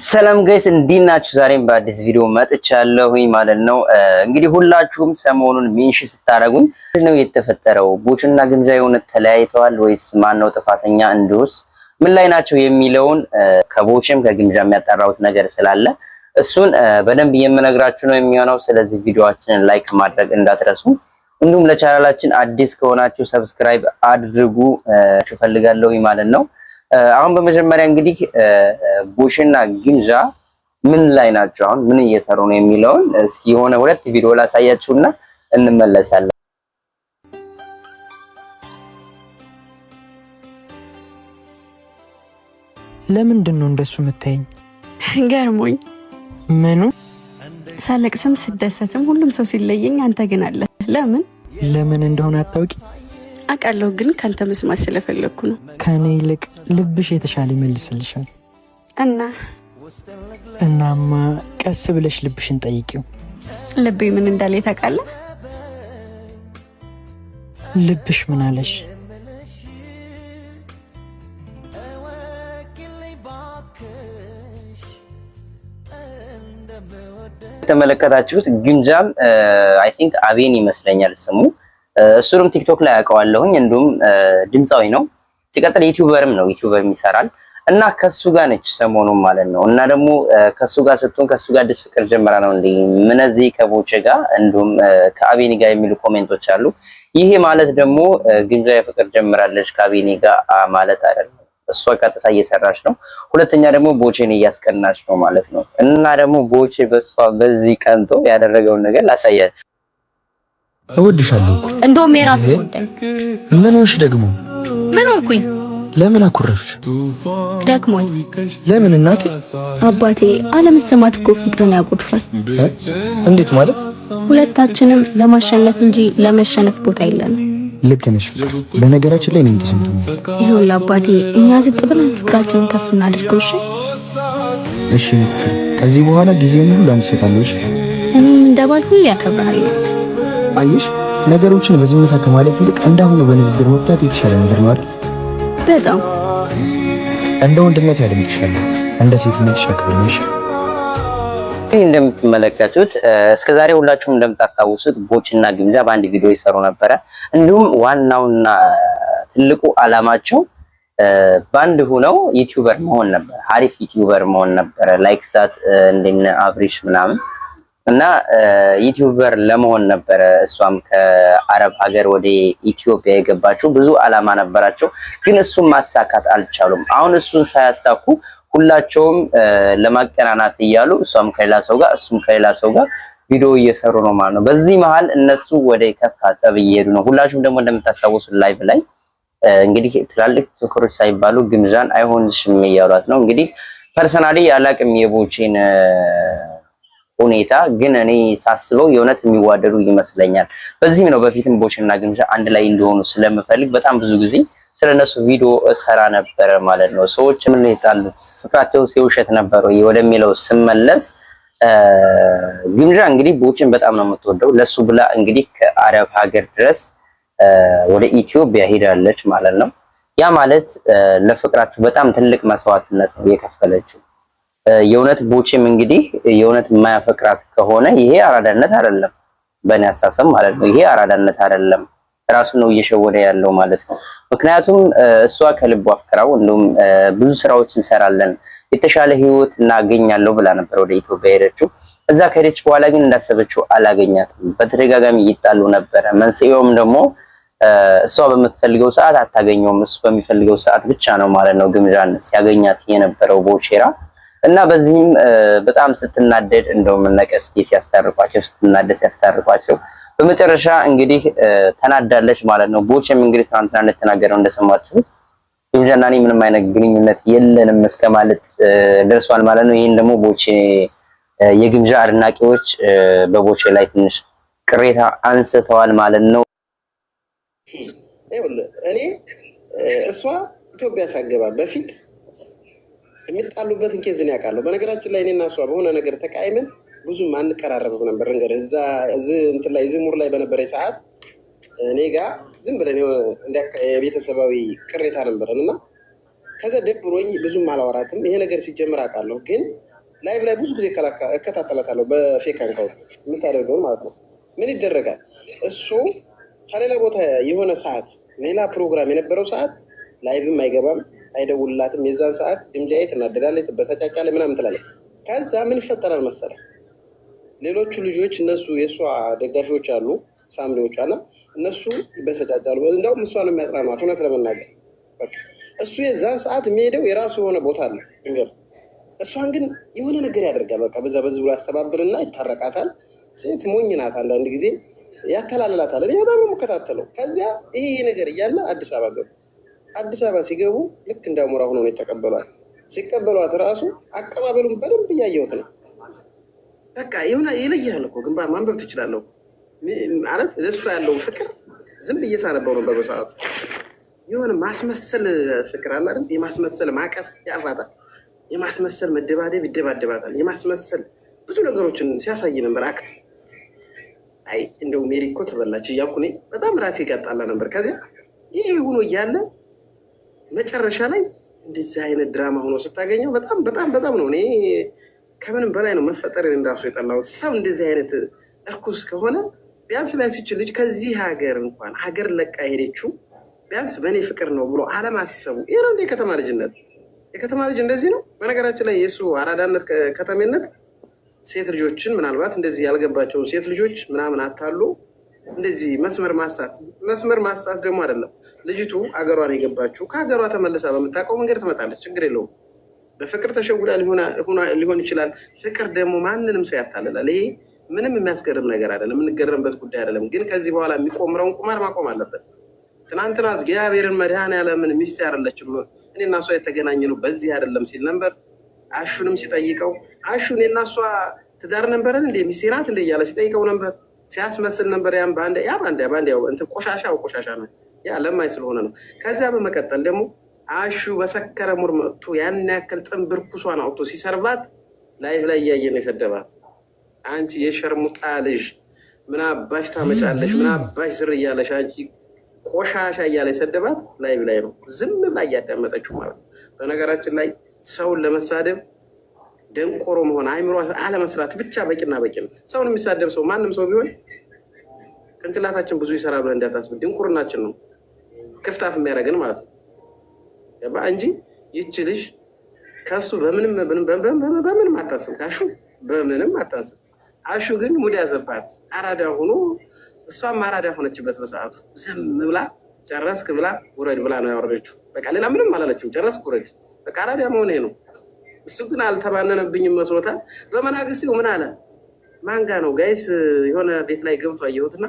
ሰላም ጋይስ እንዲናችሁ ዛሬም በአዲስ ቪዲዮ መጥቻለሁኝ ማለት ነው። እንግዲህ ሁላችሁም ሰሞኑን ሜንሽን ስታረጉኝ ነው የተፈጠረው ቦችና ግምጃ የሆነ ተለያይተዋል ወይስ ማን ነው ጥፋተኛ እንዱስ ምን ላይ ናቸው የሚለውን ከቦችም ከግምጃ የሚያጣራውት ነገር ስላለ እሱን በደንብ የምነግራችሁ ነው የሚሆነው። ስለዚህ ቪዲዮአችንን ላይክ ማድረግ እንዳትረሱ፣ እንዲሁም ለቻናላችን አዲስ ከሆናችሁ ሰብስክራይብ አድርጉ ፈልጋለሁኝ ማለት ነው። አሁን በመጀመሪያ እንግዲህ ቦችና ግምጃ ምን ላይ ናቸው አሁን ምን እየሰሩ ነው የሚለውን እስኪ የሆነ ሁለት ቪዲዮ ላሳያችሁና እንመለሳለን። ለምንድን ነው እንደሱ የምታየኝ? ገርሞኝ ምኑ? ሳለቅስም ስደሰትም ሁሉም ሰው ሲለየኝ አንተ ግን አለ። ለምን እንደሆነ አታውቂ? አውቃለሁ ግን ካንተ መስማት ስለፈለኩ ነው። ከኔ ይልቅ ልብሽ የተሻለ ይመልስልሻል። እናማ ቀስ ብለሽ ልብሽን ጠይቂው። ልቤ ምን እንዳለ ታውቃለህ? ልብሽ ምን አለሽ? ተመለከታችሁት? ግምጃም አይ ቲንክ አቤን ይመስለኛል ስሙ። እሱንም ቲክቶክ ላይ አውቀዋለሁኝ። እንዲሁም ድምጻዊ ነው፣ ሲቀጥል ዩቲዩበርም ነው፣ ዩቲዩበርም ይሰራል እና ከሱ ጋር ነች ሰሞኑን ማለት ነው። እና ደግሞ ከሱ ጋር ስትሆን ከሱ ጋር አዲስ ፍቅር ጀምራ ነው እንዴ ምንዚህ ከቦቼ ጋር እንዲሁም ከአቤኒ ጋር የሚሉ ኮሜንቶች አሉ። ይሄ ማለት ደግሞ ግምጃ የፍቅር ጀምራለች ከአቤኒ ጋር ማለት አይደለም። እሷ ቀጥታ እየሰራች ነው። ሁለተኛ ደግሞ ቦቼን እያስቀናች ነው ማለት ነው። እና ደግሞ ቦቼ በሷ በዚህ ቀንቶ ያደረገውን ነገር ላሳያችሁ። እወድሻለሁ። እንደውም የራስህ ጉዳይ። ምን ሆንሽ ደግሞ? ምን ሆንኩኝ? ለምን አኩረፍሽ? ደክሞኝ። ለምን እናቴ? አባቴ አለመሰማት እኮ ፍቅርን ያጎድፋል። እንዴት ማለት? ሁለታችንም ለማሸነፍ እንጂ ለመሸነፍ ቦታ የለንም። ልክ ነሽ ፍቅር። በነገራችን ላይ እንዴ ስንቱ ይሁን አባቴ፣ እኛ ዝቅ ብለን ፍቅራችንን ከፍ እናድርገው። እሺ ፍቅር፣ ከዚህ በኋላ ጊዜውን ሁሉ አንቺ ሰጣለሽ። እኔም እንደባል ሁሉ ያከብራል። አየሽ፣ ነገሮችን በዝምታ ከማለፍ ይልቅ እንዳሁኑ በንግግር መፍታት የተሻለ ነገር ነው አይደል? በጣም እንደ ወንድነት ያደምጥሻል፣ እንደ ሴትነት ሸክምሽ። እንደምትመለከቱት እስከዛሬ ሁላችሁም እንደምታስታውሱት ቦችና ግምጃ በአንድ ቪዲዮ ይሰሩ ነበረ። እንዲሁም ዋናውና ትልቁ አላማቸው ባንድ ሆነው ዩቲዩበር መሆን ነበር፣ አሪፍ ዩቲዩበር መሆን ነበር። ላይክ ዛት እንደነ አብሪሽ ምናምን እና ዩቲዩበር ለመሆን ነበረ። እሷም ከአረብ ሀገር ወደ ኢትዮጵያ የገባችው ብዙ አላማ ነበራቸው፣ ግን እሱን ማሳካት አልቻሉም። አሁን እሱን ሳያሳኩ ሁላቸውም ለማቀናናት እያሉ እሷም ከሌላ ሰው ጋር እሱም ከሌላ ሰው ጋር ቪዲዮ እየሰሩ ነው ማለት ነው። በዚህ መሃል እነሱ ወደ ከፋ ጠብ እየሄዱ ነው። ሁላችሁም ደግሞ እንደምታስታውሱት ላይቭ ላይ እንግዲህ ትላልቅ ቲክቶከሮች ሳይባሉ ግምጃን አይሆንሽም እያሏት ነው። እንግዲህ ፐርሰናሊ አላቅም የቦቼን ሁኔታ፣ ግን እኔ ሳስበው የእውነት የሚዋደዱ ይመስለኛል። በዚህም ነው በፊትም ቦችና ግምጃ አንድ ላይ እንዲሆኑ ስለምፈልግ በጣም ብዙ ጊዜ ስለነሱ ቪዲዮ እሰራ ነበር ማለት ነው። ሰዎች ምን ይጣሉት ፍቅራቸው የውሸት ነበር ወይ ወደሚለው ስመለስ ግምጃ እንግዲህ ቦችን በጣም ነው የምትወደው። ለሱ ብላ እንግዲህ ከአረብ ሀገር ድረስ ወደ ኢትዮጵያ ሄዳለች ማለት ነው። ያ ማለት ለፍቅራቸው በጣም ትልቅ መስዋዕትነት ነው የከፈለችው። የእውነት ቦችም እንግዲህ የእውነት የማያፈቅራት ከሆነ ይሄ አራዳነት አይደለም፣ በእኔ አሳሰብ ማለት ነው። ይሄ አራዳነት አይደለም፣ ራሱ ነው እየሸወደ ያለው ማለት ነው። ምክንያቱም እሷ ከልቧ አፍቅራው እንደውም ብዙ ስራዎች እንሰራለን የተሻለ ህይወት እናገኛለሁ ብላ ነበር ወደ ኢትዮጵያ ሄደችው። እዛ ከሄደች በኋላ ግን እንዳሰበችው አላገኛትም። በተደጋጋሚ ይጣሉ ነበረ። መንስኤውም ደግሞ እሷ በምትፈልገው ሰዓት አታገኘውም፣ እሱ በሚፈልገው ሰዓት ብቻ ነው ማለት ነው ግምጃን ሲያገኛት የነበረው ቦቼራ። እና በዚህም በጣም ስትናደድ እንደውም ነቀስቴ ሲያስታርቋቸው በመጨረሻ እንግዲህ ተናዳለች ማለት ነው። ቦቼም እንግዲህ ትናንትና እንደተናገረው እንደሰማችሁ ግምጃና እኔ ምንም አይነት ግንኙነት የለንም እስከማለት ደርሷል ማለት ነው። ይሄን ደግሞ ቦቼ የግምጃ አድናቂዎች በቦቼ ላይ ትንሽ ቅሬታ አንስተዋል ማለት ነው። እኔ እሷ ኢትዮጵያ ሳገባ በፊት የሚጣሉበትን ኬዝ ነው ያውቃለሁ። በነገራችን ላይ እኔና እሷ በሆነ ነገር ተቃይመን ብዙም አንቀራረብም ነበር። እንግዲህ እዛ እንትን ላይ ዝሙር ላይ በነበረ ሰዓት እኔ ጋር ዝም ብለን የቤተሰባዊ ቅሬታ ነበረን እና ከዛ ደብሮኝ ብዙም አላወራትም። ይሄ ነገር ሲጀምር አውቃለሁ፣ ግን ላይቭ ላይ ብዙ ጊዜ እከታተላታለሁ በፌክ አካውንት የምታደርገውን ማለት ነው። ምን ይደረጋል እሱ ከሌላ ቦታ የሆነ ሰዓት ሌላ ፕሮግራም የነበረው ሰዓት ላይቭም አይገባም አይደውልላትም። የዛን ሰዓት ግምጃዬ ትናደዳለች፣ ትበሳጫጫለች፣ ምናምን ትላለች። ከዛ ምን ይፈጠራል መሰለህ ሌሎቹ ልጆች እነሱ የእሷ ደጋፊዎች አሉ ፋሚሊዎቿ እና እነሱ ይበሰጫጫሉ። እንደውም እሷን የሚያጽናኗት እውነት ለመናገር በቃ እሱ የዛን ሰዓት የሚሄደው የራሱ የሆነ ቦታ አለ ድንገር እሷን ግን የሆነ ነገር ያደርጋል። በቃ በዛ በዚህ ብሎ ያስተባብርና ይታረቃታል። ሴት ሞኝ ናት፣ አንዳንድ ጊዜ ያተላልላታል። እኔ በጣም ነው የምከታተለው። ከዚያ ይሄ ነገር እያለ አዲስ አበባ ገቡ። አዲስ አበባ ሲገቡ ልክ እንደ አሞራ ሆኖ ነው የተቀበሏት። ሲቀበሏት ራሱ አቀባበሉን በደንብ እያየሁት ነው። በቃ የሆነ ይለያል እኮ ግንባር ማንበብ ትችላለህ ማለት ለእሷ ያለውን ፍቅር ዝም ብዬ ሳነበው ነበር በሰዓቱ። የሆነ ማስመሰል ፍቅር አለ አይደል? የማስመሰል ማቀፍ ያፋታል፣ የማስመሰል መደባደብ ይደባደባታል፣ የማስመሰል ብዙ ነገሮችን ሲያሳይ ነበር አክት። አይ እንደው ሜሪ እኮ ተበላች እያልኩ እኔ በጣም ራሴ ጋጣላ ነበር። ከዚያ ይሄ ሆኖ እያለ መጨረሻ ላይ እንደዚህ አይነት ድራማ ሆኖ ስታገኘው በጣም በጣም በጣም ነው እኔ ከምንም በላይ ነው መፈጠርን እንዳሱ የጠላው። ሰው እንደዚህ አይነት እርኩስ ከሆነ ቢያንስ ይችል ልጅ ከዚህ ሀገር እንኳን ሀገር ለቃ ሄደችው ቢያንስ በእኔ ፍቅር ነው ብሎ አለማሰቡ ይሄ ነው እንደ የከተማ ልጅነት። የከተማ ልጅ እንደዚህ ነው። በነገራችን ላይ የእሱ አራዳነት ከተሜነት ሴት ልጆችን ምናልባት እንደዚህ ያልገባቸውን ሴት ልጆች ምናምን አታሉ እንደዚህ መስመር ማሳት ደግሞ አይደለም። ልጅቱ አገሯን የገባችው ከሀገሯ ተመልሳ በምታውቀው መንገድ ትመጣለች፣ ችግር የለውም። በፍቅር ተሸጉዳ ሊሆን ይችላል። ፍቅር ደግሞ ማንንም ሰው ያታልላል። ይሄ ምንም የሚያስገርም ነገር አይደለም፣ የምንገረምበት ጉዳይ አይደለም። ግን ከዚህ በኋላ የሚቆምረውን ቁማር ማቆም አለበት። ትናንትና እግዚአብሔርን መድኃኔዓለምን ሚስት አይደለችም እኔና እሷ የተገናኘነው በዚህ አይደለም ሲል ነበር። አሹንም ሲጠይቀው አሹ እኔና እሷ ትዳር ነበረን እንደ ሚስቴ ናት እንደ እያለ ሲጠይቀው ነበር፣ ሲያስመስል ነበር። ያም ባንዴ ያው እንትን ቆሻሻ ነው ያ ለማይ ስለሆነ ነው። ከዚያ በመቀጠል ደግሞ አሹ በሰከረ ሙር መጥቶ ያን ያክል ጥንብር ኩሷን አውጥቶ ሲሰርባት ላይፍ ላይ እያየን የሰደባት አንቺ የሸርሙጣ ልጅ ምን አባሽ ታመጫለሽ? ምን አባሽ ዝር እያለሽ አንቺ ቆሻሻ እያለ የሰደባት ላይፍ ላይ ነው ዝም ብላ እያዳመጠችው ማለት ነው። በነገራችን ላይ ሰውን ለመሳደብ ደንቆሮ መሆን አይምሮ አለመስራት ብቻ በቂና በቂ ነው። ሰውን የሚሳደብ ሰው ማንም ሰው ቢሆን ቅንጭላታችን ብዙ ይሰራል ብለን እንዳታስብ፣ ድንቁርናችን ነው ክፍታፍ የሚያደርገን ማለት ነው። እንጂ ይቺ ልጅ ከሱ በምንም አታስብ፣ ካሹ በምንም አታስብ። አሹ ግን ሙድ ያዘባት አራዳ ሆኖ እሷም አራዳ ሆነችበት በሰዓቱ። ዝም ብላ ጨረስክ ብላ ውረድ ብላ ነው ያወረደችው። በቃ ሌላ ምንም አላለችም። ጨረስክ ውረድ በቃ አራዳ መሆን ነው። እሱ ግን አልተባነነብኝም መስሎታል። በመናግስቴው ምን አለ ማንጋ ነው ጋይስ የሆነ ቤት ላይ ገብቶ አየሁትና